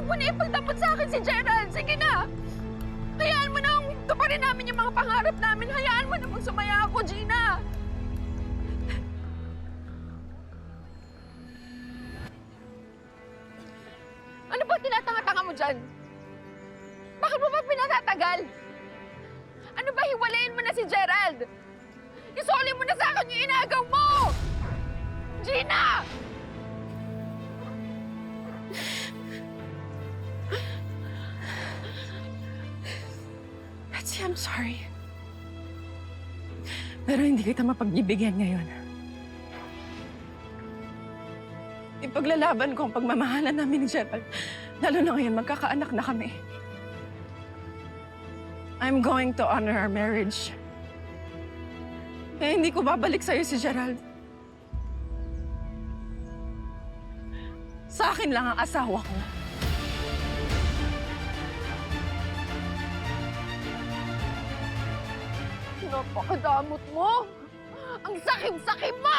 mo na ipagdamot sa akin si Gerald. Sige na! Hayaan mo na tuparin namin yung mga pangarap namin. Hayaan mo na magsumaya ako, Gina! Ano ba tinatanga-tanga mo dyan? Bakit mo ba pinatatagal? Ano ba hiwalayin mo na si Gerald? Isoli mo na sa akin yung inagaw mo! Gina! Betsy, I'm sorry. Pero hindi kita mapagbibigyan ngayon. Ipaglalaban ko ang pagmamahalan namin ni Gerald. Lalo na ngayon, magkakaanak na kami. I'm going to honor our marriage. Kaya hindi ko babalik sa'yo si Gerald. Sa akin lang ang asawa ko. Napakadamot mo! Ang sakim-sakim mo!